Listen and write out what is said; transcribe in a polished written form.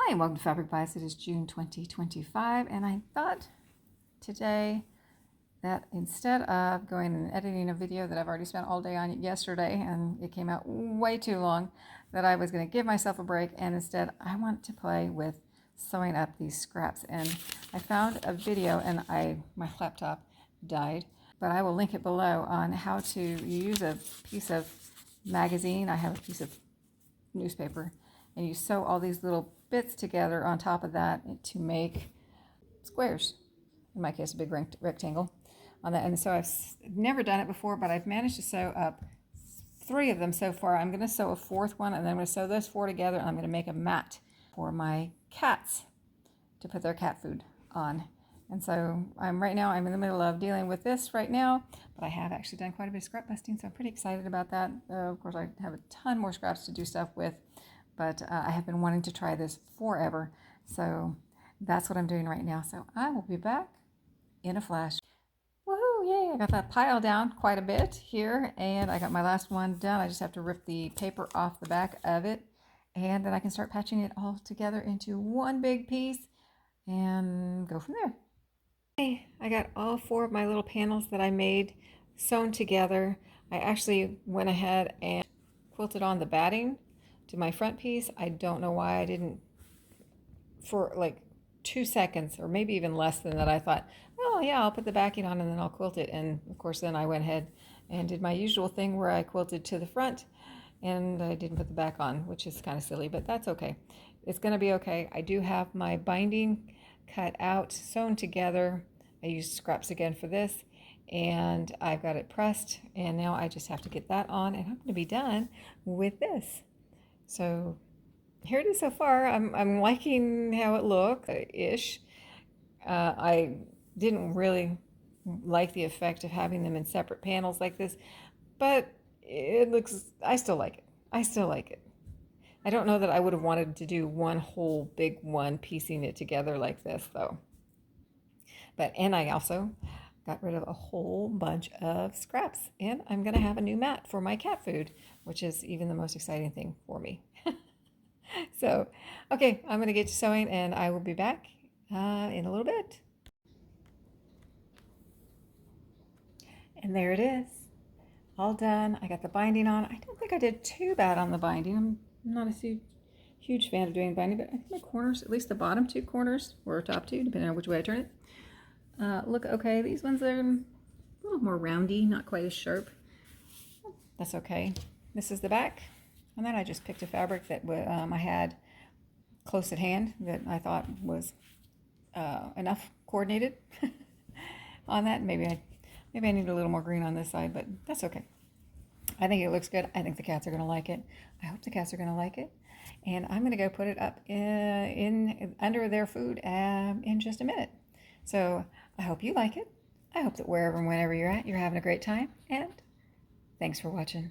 Hi, and welcome to Fabric Bites. It is June 2025, and I thought today that instead of going and editing a video that I've already spent all day on yesterday, and it came out way too long, that I was going to give myself a break, and instead I want to play with sewing up these scraps. And I found a video, and my laptop died, but I will link it below on how to use a piece of magazine. I have a piece of newspaper, and you sew all these little bits together on top of that to make squares. In my case, a big rectangle on that. And so I've never done it before, but I've managed to sew up 3 of them so far. I'm going to sew a 4th one, and then I'm going to sew those 4 together, and I'm going to make a mat for my cats to put their cat food on. And so right now I'm in the middle of dealing with this right now, but I have actually done quite a bit of scrap busting, so I'm pretty excited about that. Of course, I have a ton more scraps to do stuff with, but I have been wanting to try this forever. So that's what I'm doing right now. So I will be back in a flash. Woohoo, yay, I got that pile down quite a bit here, and I got my last one done. I just have to rip the paper off the back of it, and then I can start patching it all together into one big piece and go from there. Okay, I got all 4 of my little panels that I made sewn together. I actually went ahead and quilted on the batting to my front piece. I don't know why I didn't. For like 2 seconds, or maybe even less than that, I thought, oh yeah, I'll put the backing on and then I'll quilt it. And of course then I went ahead and did my usual thing where I quilted to the front and I didn't put the back on, which is kind of silly, but that's okay. It's going to be okay. I do have my binding cut out, sewn together. I used scraps again for this, and I've got it pressed, and now I just have to get that on, and I'm going to be done with this. So here it is so far. I'm liking how it looks ish. I didn't really like the effect of having them in separate panels like this, but it looks, I still like it. I still like it. I don't know that I would have wanted to do one whole big one piecing it together like this though. And I also got rid of a whole bunch of scraps, and I'm going to have a new mat for my cat food, which is even the most exciting thing for me. So, okay, I'm going to get to sewing, and I will be back in a little bit. And there it is, all done. I got the binding on. I don't think I did too bad on the binding. I'm not a huge fan of doing binding, but I think my corners, at least the bottom 2 corners, or top 2, depending on which way I turn it, look okay. These ones are a little more roundy, not quite as sharp. That's okay. This is the back. And then I just picked a fabric that I had close at hand that I thought was enough coordinated on that. Maybe I need a little more green on this side, but that's okay. I think it looks good. I think the cats are going to like it. I hope the cats are going to like it. And I'm going to go put it up in under their food in just a minute. So I hope you like it. I hope that wherever and whenever you're at, you're having a great time. And thanks for watching.